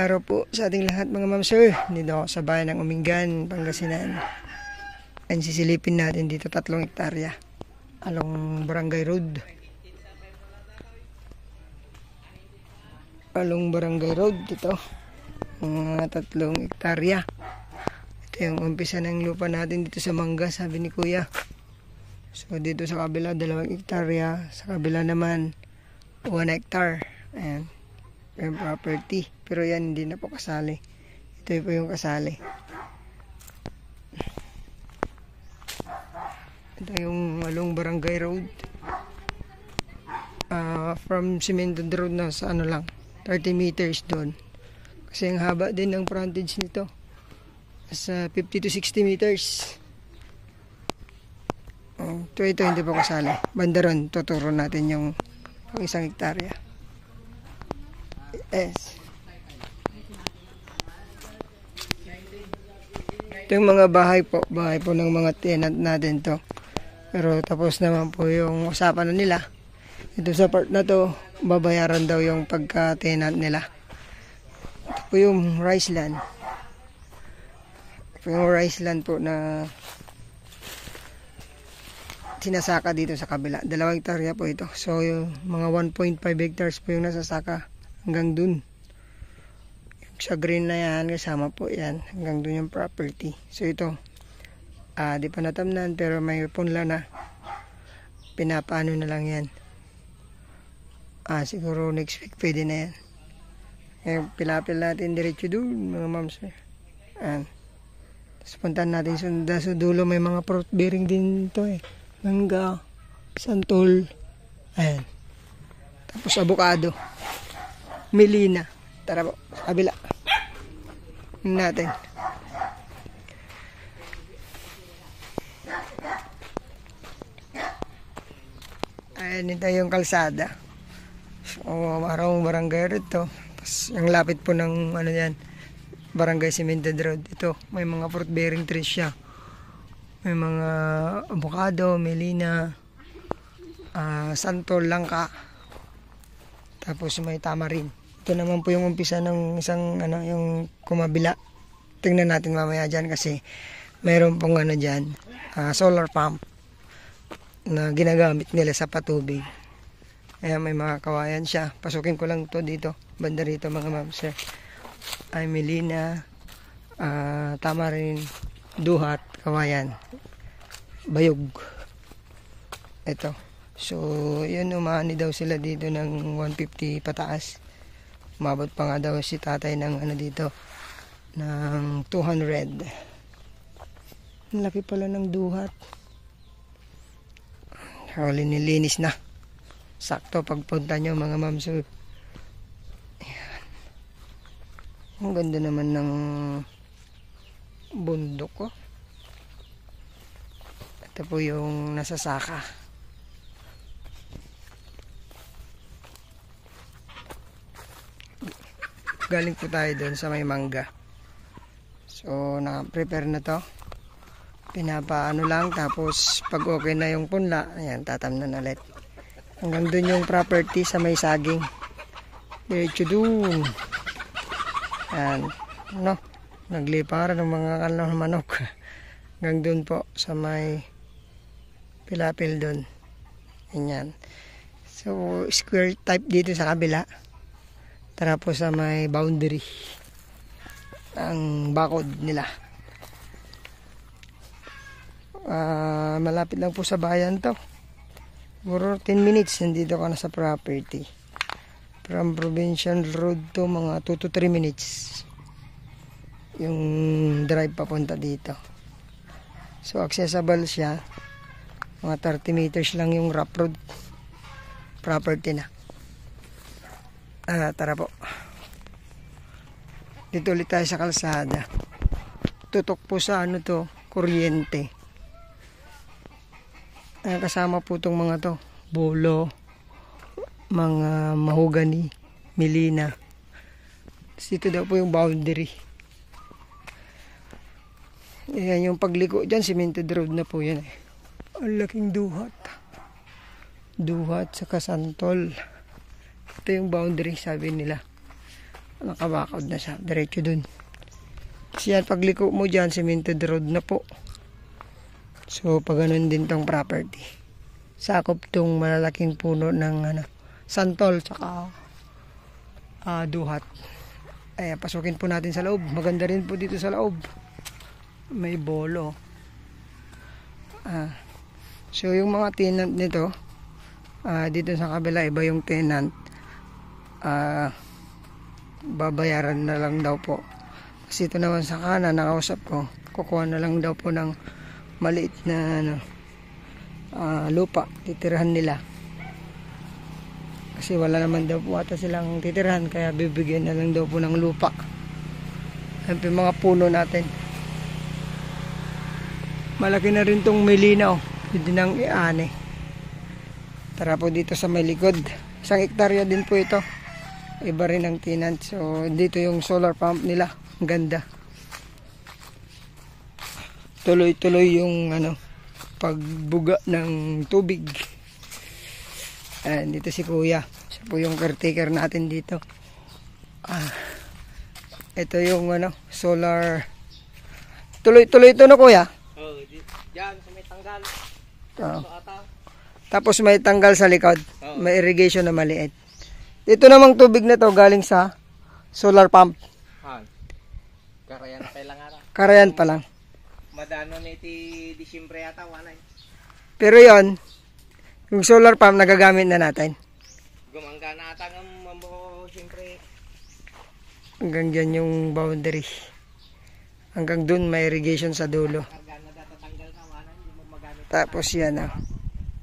araw po sa ating lahat mga ma'am sir. Dito ako sa bayan ng Umingan, Pangasinan. And sisilipin natin dito 3 hektarya along Barangay Road. Along Barangay Road dito. Mga 3 hektarya. Ito yung umpisa ng lupa natin dito sa Mangga, sabi ni Kuya. So dito sa kabila 2 hektarya, sa kabila naman 1 hectare. Ayan. Yung property, pero yan hindi na po kasali. Ito po yung kasali. Ito yung along Barangay Road, from Cemented Road na sa ano lang 30 meters doon, kasi ang haba din ng frontage nito sa 50 to 60 meters. Ito hindi po kasali. Banda ron, tuturo natin yung 1 hektarya. Yes. Ito yung mga bahay po ng mga tenant natin to. Pero tapos naman po yung usapan na nila. Ito sa part na to, babayaran daw yung pagka-tenant nila. Ito po yung rice land. Ito yung rice land po na sinasaka dito sa kabila. 2 hektarya po ito. So yung mga 1.5 hectares po yung nasasaka hanggang dun. Sa green na yan, kasama po yan. Hanggang dun yung property. So ito, di pa natamnan pero may punla na. Pinapaano na lang yan. Siguro next week pwede na yan. Pilapil natin diretso dun mga moms. Tapos puntahan natin sa dulo, may mga fruit bearing din to mangga, santol, ayan. Tapos avocado, melina. Tara po, kabila natin. Ayan, ito yung kalsada. So, marang barangay rito. Tapos yung lapit po ng ano yan, Barangay Cemented Road. Ito, may mga fruit bearing trees siya. May mga avocado, melina, santol, langka. Tapos may tamarin. Ito naman po yung umpisa ng isang yung kumabila. Tingnan natin mamaya dyan kasi mayroon pong dyan, solar pump na ginagamit nila sa patubig. Ayan, may mga kawayan siya. Pasukin ko lang to dito, banda rito mga ma'am sir. Ay melina, tamarin, duhat, kawayan, bayog. Ito. So, yun, umani daw sila dito ng 150 pataas. Umabot pa nga daw si tatay ng dito, ng 200. Ang laki pala ng duhat. Nilinis na. Sakto pagpunta nyo mga ma'am. So, ang ganda naman ng bundok ko. Ito po yung nasasaka. Galing po tayo doon sa may mangga. So na-prepare na to. Pinapaano lang, tapos pag okay na yung punla, ayan, tatamnan ulit. Hanggang doon yung property sa may saging. Diretso doon. Ayan, naglipa rin ng mga manok. Hanggang doon po sa may pilapil doon. Ayan. So square type dito sa kabila. Tara po sa may boundary ang bakod nila. Malapit lang po sa bayan to. Siguro 10 minutes nandito ka na sa property. From Provincial Road to mga 2 to 3 minutes yung drive papunta dito. So accessible siya. Mga 30 meters lang yung rough road property na. Tara po. Dito ulit tayo sa kalsada. Tutok po sa kuryente. Kasama po itong mga to, bolo, mga mahogany, melina. Dito daw po yung boundary. Ayan yung pagliko dyan, Cemented Road na po yan. Ang laking duhat. Duhat sa kasantol. Ito yung boundary, sabi nila. nakabakod na siya, diretso dun. Kasi yan, pagliko mo dyan, cemented road na po. So, pag ganun din tong property. Sakop tong malalaking puno ng santol, tsaka duhat. Ay, pasukin po natin sa loob. Maganda rin po dito sa loob. May bolo. So, yung mga tenant nito, dito sa kabila, iba yung tenant. Babayaran na lang daw po. Kasi ito naman sa kanan, nakausap ko, kukuha na lang daw po ng maliit na lupa, titirahan nila. Kasi wala naman daw po ata silang titirahan, kaya bibigyan na lang daw po ng lupa. Ayan po yung mga puno natin. Malaki na rin tong Melina, pwede nang iani. Tara po dito sa may likod. 1 hektarya din po ito. Iba rin ang tenant. So dito yung solar pump nila. Ang ganda. Tuloy-tuloy yung pagbuga ng tubig. Ayan, dito si Kuya. Siya po yung caretaker natin dito. Ito yung solar. Tuloy-tuloy ito na, Kuya. Oh, diyan sa may tanggal. Tapos may tanggal sa likod. May irrigation na maliit. Ito namang tubig na to galing sa solar pump. Karayan pa lang ara. Karayan pa lang. Madano ni Disyembre yata wala. Pero yon, yung solar pump nagagamit na natin. Gumangga na ata ng mambo siyempre. Hanggang dyan yung boundary. Hanggang dun may irrigation sa dulo. Tapos yan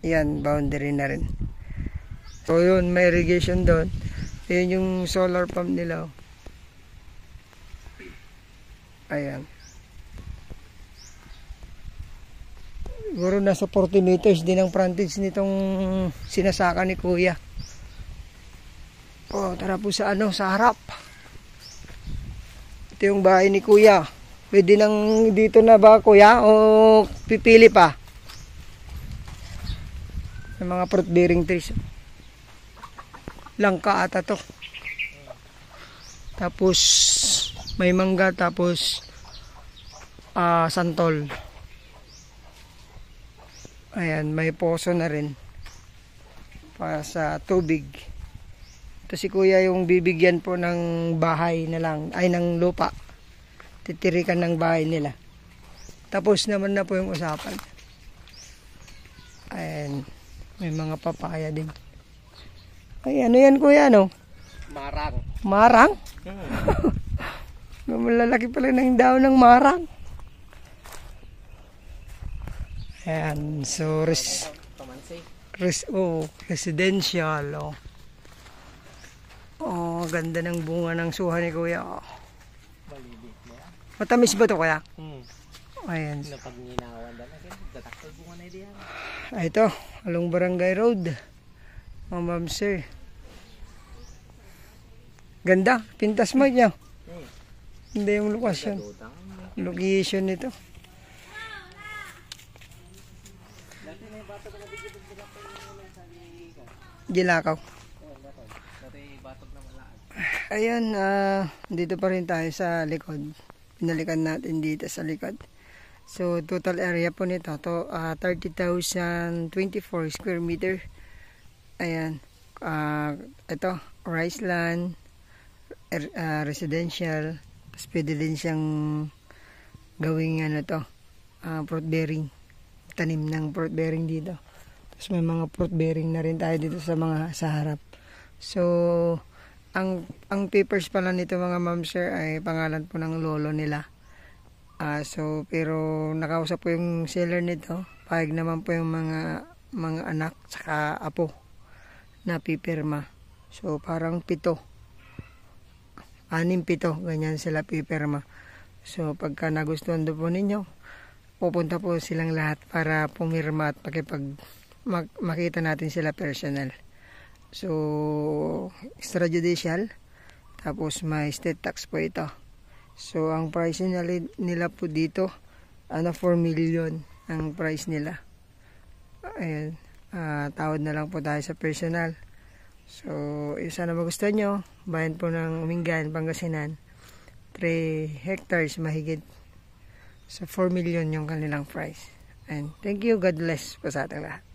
yan, boundary na rin. So yun, may irrigation doon. Yun yung solar pump nila. Ayan. Siguro nasa 40 meters din ang frontage nitong sinasaka ni Kuya. Tara po sa sa harap. Ito yung bahay ni Kuya. Pwede nang dito na ba, Kuya? O pipili pa? May mga fruit bearing trees. Langka ata to. Tapos may mangga, tapos santol. Ayan, may poso na rin para sa tubig. Ito si Kuya yung bibigyan po ng bahay na lang, ay ng lupa. Titirikan ng bahay nila. Tapos naman na po yung usapan. Ayan, may mga papaya din. Ay, ano yan, Kuya, Marang. Marang? Malalaki pala ng daw ng marang. Ayan, so residential. Ganda ng bunga ng suha ni Kuya. Matamis ba to, Kuya? Ayan. Napag ninawan dala datakol bunga na diyan. Ito, along Barangay Road. Ma'am sir. Ganda, pintas mo niya. Hindi yung location. Location nito. Gilakaw. Ayan, dito pa rin tayo sa likod. Pinalikan natin dito sa likod. So, total area po nito, 30,024 square meter. Ayan. Ito, rice land, residential. Tapos pwede din siyang gawing fruit bearing. Tanim ng fruit bearing dito. Tapos may mga fruit bearing na rin tayo dito sa harap. So, ang papers pala nito mga ma'am sir ay pangalan po ng lolo nila. Pero nakausap po yung seller nito. Pahig naman po yung mga anak saka apo na pipirma. So, parang 7. 6-7, ganyan sila pipirma. So, pagka nagustuhan do po ninyo, pupunta po silang lahat para pumirma at makita natin sila personal. So, extrajudicial. Tapos may state tax po ito. So, ang price nila po dito, 4 million ang price nila. Ayan, tawad na lang po tayo sa personal. So, sana magustuhan nyo. Bayan po ng Umingan, Pangasinan. 3 hectares mahigit. So, 4 million yung kanilang price. And thank you. God bless po sa ating lahat.